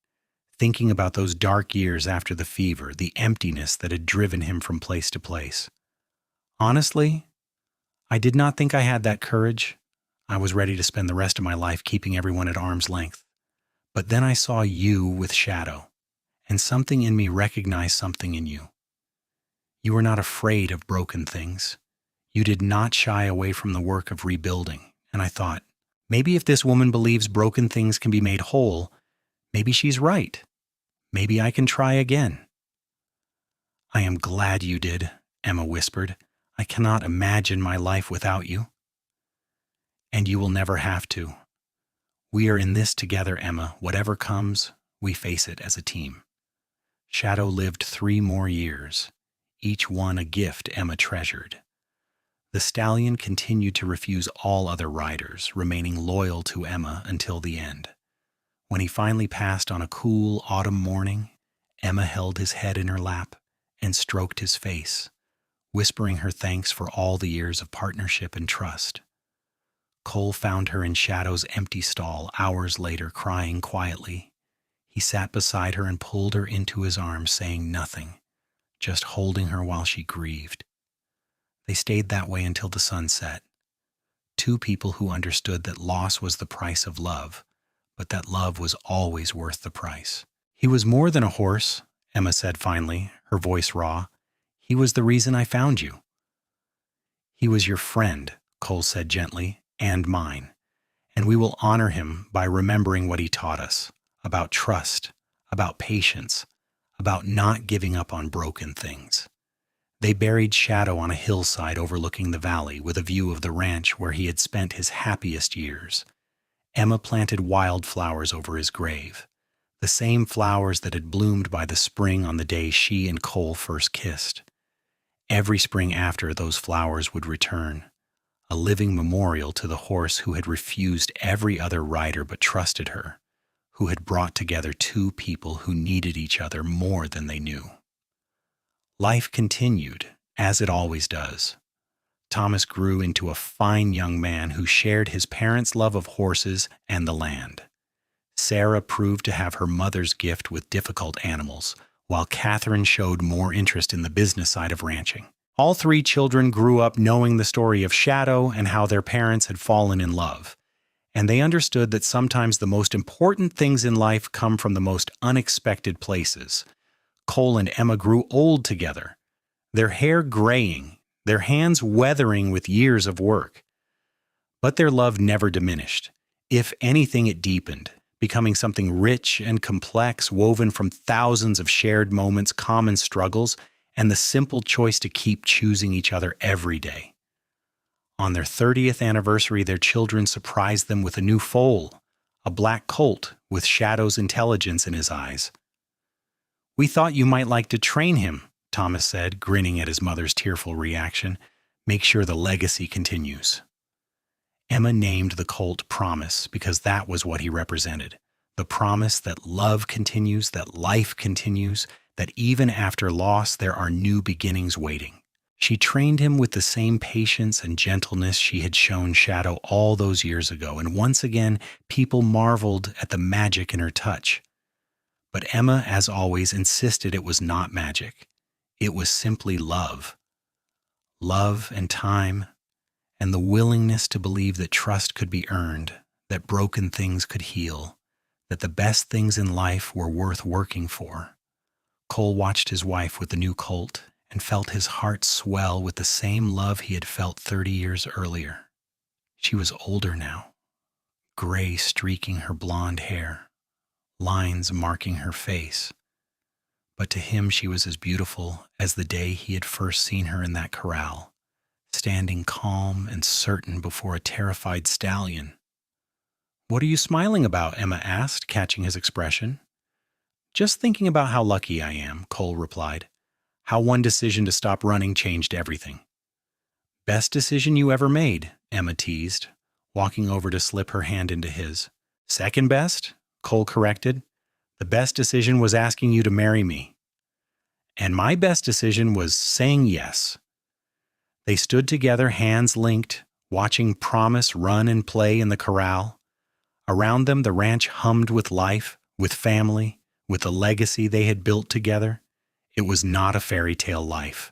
thinking about those dark years after the fever, the emptiness that had driven him from place to place. Honestly, I did not think I had that courage. I was ready to spend the rest of my life keeping everyone at arm's length. But then I saw you with Shadow, and something in me recognized something in you. You were not afraid of broken things. You did not shy away from the work of rebuilding, and I thought, maybe if this woman believes broken things can be made whole, maybe she's right. Maybe I can try again. I am glad you did, Emma whispered. I cannot imagine my life without you. And you will never have to. We are in this together, Emma. Whatever comes, we face it as a team. Shadow lived 3 more years, each one a gift Emma treasured. The stallion continued to refuse all other riders, remaining loyal to Emma until the end. When he finally passed on a cool autumn morning, Emma held his head in her lap and stroked his face, whispering her thanks for all the years of partnership and trust. Cole found her in Shadow's empty stall hours later, crying quietly. He sat beside her and pulled her into his arms, saying nothing, just holding her while she grieved. They stayed that way until the sun set. 2 people who understood that loss was the price of love, but that love was always worth the price. He was more than a horse, Emma said finally, her voice raw. He was the reason I found you. He was your friend, Cole said gently, and mine, and we will honor him by remembering what he taught us, about trust, about patience, about not giving up on broken things. They buried Shadow on a hillside overlooking the valley with a view of the ranch where he had spent his happiest years. Emma planted wildflowers over his grave, the same flowers that had bloomed by the spring on the day she and Cole first kissed. Every spring after, those flowers would return, a living memorial to the horse who had refused every other rider but trusted her, who had brought together 2 people who needed each other more than they knew. Life continued, as it always does. Thomas grew into a fine young man who shared his parents' love of horses and the land. Sarah proved to have her mother's gift with difficult animals, while Catherine showed more interest in the business side of ranching. All 3 children grew up knowing the story of Shadow and how their parents had fallen in love, and they understood that sometimes the most important things in life come from the most unexpected places. Cole and Emma grew old together, their hair graying, their hands weathering with years of work. But their love never diminished. If anything, it deepened, becoming something rich and complex, woven from thousands of shared moments, common struggles, and the simple choice to keep choosing each other every day. On their 30th anniversary, their children surprised them with a new foal, a black colt with Shadow's intelligence in his eyes. We thought you might like to train him, Thomas said, grinning at his mother's tearful reaction. Make sure the legacy continues. Emma named the colt Promise because that was what he represented. The promise that love continues, that life continues, that even after loss there are new beginnings waiting. She trained him with the same patience and gentleness she had shown Shadow all those years ago, and once again people marveled at the magic in her touch. But Emma, as always, insisted it was not magic. It was simply love. Love and time, and the willingness to believe that trust could be earned, that broken things could heal, that the best things in life were worth working for. Cole watched his wife with the new colt and felt his heart swell with the same love he had felt 30 years earlier. She was older now, gray streaking her blonde hair, lines marking her face. But to him she was as beautiful as the day he had first seen her in that corral, standing calm and certain before a terrified stallion. "What are you smiling about?" Emma asked, catching his expression. "Just thinking about how lucky I am," Cole replied. "How one decision to stop running changed everything." "Best decision you ever made," Emma teased, walking over to slip her hand into his. "Second best?" Cole corrected. "The best decision was asking you to marry me." "And my best decision was saying yes." They stood together, hands linked, watching Promise run and play in the corral. Around them, the ranch hummed with life, with family, with the legacy they had built together. It was not a fairy tale life.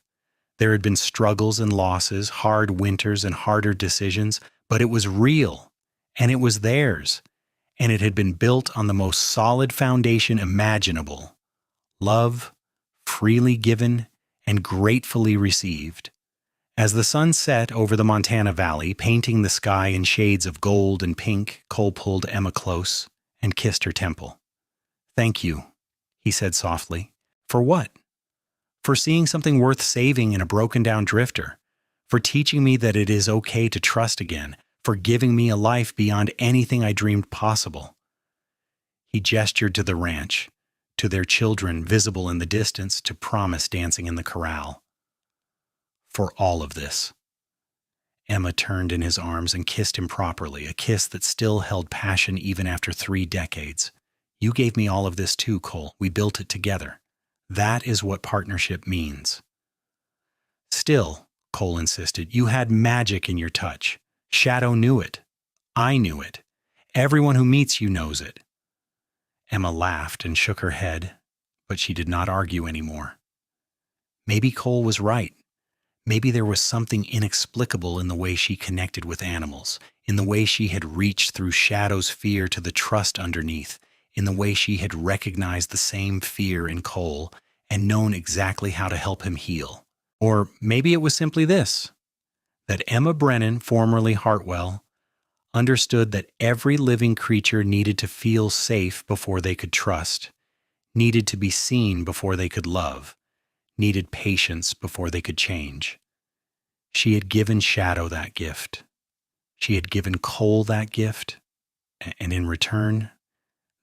There had been struggles and losses, hard winters and harder decisions, but it was real, and it was theirs, and it had been built on the most solid foundation imaginable: love, freely given and gratefully received. As the sun set over the Montana Valley, painting the sky in shades of gold and pink, Cole pulled Emma close and kissed her temple. "Thank you," he said softly. "For what?" "For seeing something worth saving in a broken-down drifter. For teaching me that it is okay to trust again. For giving me a life beyond anything I dreamed possible." He gestured to the ranch, to their children visible in the distance, to Promise dancing in the corral. "For all of this." Emma turned in his arms and kissed him properly, a kiss that still held passion even after 3 decades. "You gave me all of this too, Cole. We built it together. That is what partnership means." "Still," Cole insisted, "you had magic in your touch. Shadow knew it. I knew it. Everyone who meets you knows it." Emma laughed and shook her head, but she did not argue anymore. Maybe Cole was right. Maybe there was something inexplicable in the way she connected with animals, in the way she had reached through Shadow's fear to the trust underneath, in the way she had recognized the same fear in Cole and known exactly how to help him heal. Or maybe it was simply this: that Emma Brennan, formerly Hartwell, understood that every living creature needed to feel safe before they could trust, needed to be seen before they could love, needed patience before they could change. She had given Shadow that gift. She had given Cole that gift, and in return,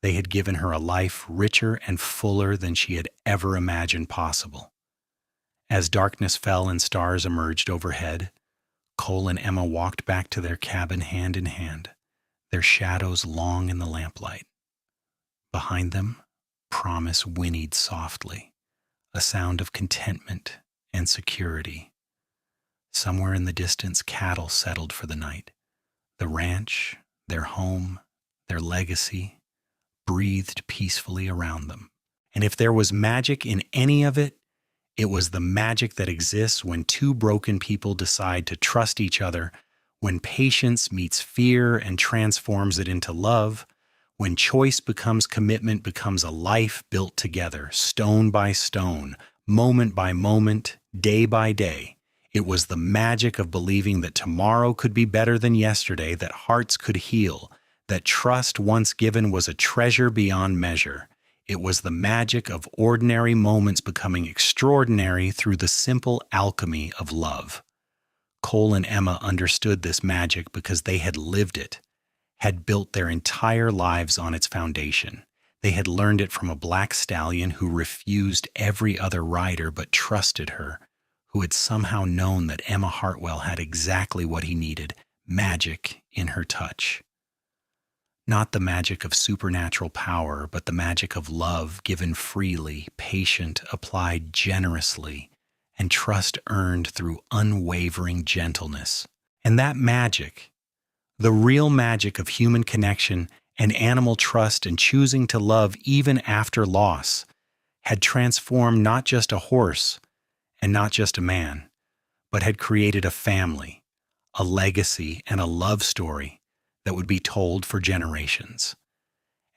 they had given her a life richer and fuller than she had ever imagined possible. As darkness fell and stars emerged overhead, Cole and Emma walked back to their cabin hand in hand, their shadows long in the lamplight. Behind them, Promise whinnied softly, a sound of contentment and security. Somewhere in the distance, cattle settled for the night. The ranch, their home, their legacy, breathed peacefully around them. And if there was magic in any of it, it was the magic that exists when 2 broken people decide to trust each other, when patience meets fear and transforms it into love, when choice becomes commitment, becomes a life built together, stone by stone, moment by moment, day by day. It was the magic of believing that tomorrow could be better than yesterday, that hearts could heal, that trust once given was a treasure beyond measure. It was the magic of ordinary moments becoming extraordinary through the simple alchemy of love. Cole and Emma understood this magic because they had lived it, had built their entire lives on its foundation. They had learned it from a black stallion who refused every other rider but trusted her, who had somehow known that Emma Hartwell had exactly what he needed: magic in her touch. Not the magic of supernatural power, but the magic of love given freely, patient, applied generously, and trust earned through unwavering gentleness. And that magic, the real magic of human connection and animal trust and choosing to love even after loss, had transformed not just a horse and not just a man, but had created a family, a legacy, and a love story that would be told for generations.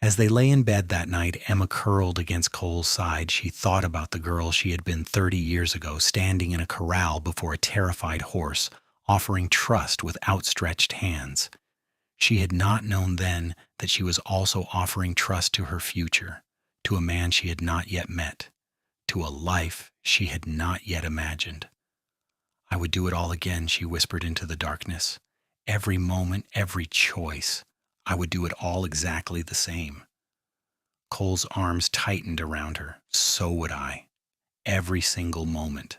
As they lay in bed that night, Emma curled against Cole's side. She thought about the girl she had been 30 years ago, standing in a corral before a terrified horse, offering trust with outstretched hands. She had not known then that she was also offering trust to her future, to a man she had not yet met, to a life she had not yet imagined. "I would do it all again," she whispered into the darkness. "Every moment, every choice. I would do it all exactly the same." Cole's arms tightened around her. "So would I. Every single moment."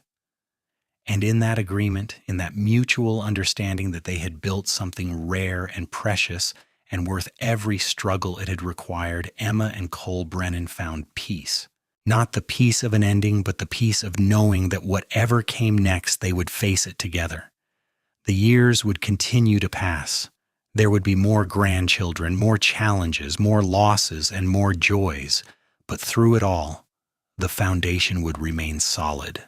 And in that agreement, in that mutual understanding that they had built something rare and precious and worth every struggle it had required, Emma and Cole Brennan found peace. Not the peace of an ending, but the peace of knowing that whatever came next, they would face it together. The years would continue to pass. There would be more grandchildren, more challenges, more losses, and more joys. But through it all, the foundation would remain solid,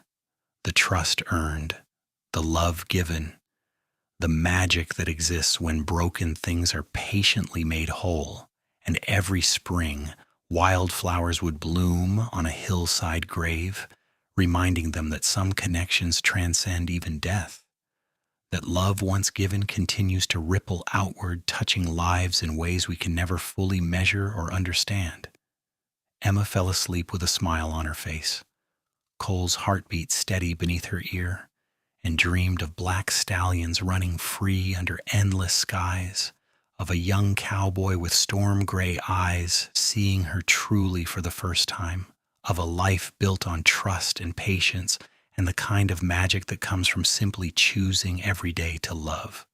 the trust earned, the love given, the magic that exists when broken things are patiently made whole. And every spring, wildflowers would bloom on a hillside grave, reminding them that some connections transcend even death, that love once given continues to ripple outward, touching lives in ways we can never fully measure or understand. Emma fell asleep with a smile on her face, Cole's heartbeat steady beneath her ear, and dreamed of black stallions running free under endless skies, of a young cowboy with storm-gray eyes seeing her truly for the first time, of a life built on trust and patience and the kind of magic that comes from simply choosing every day to love.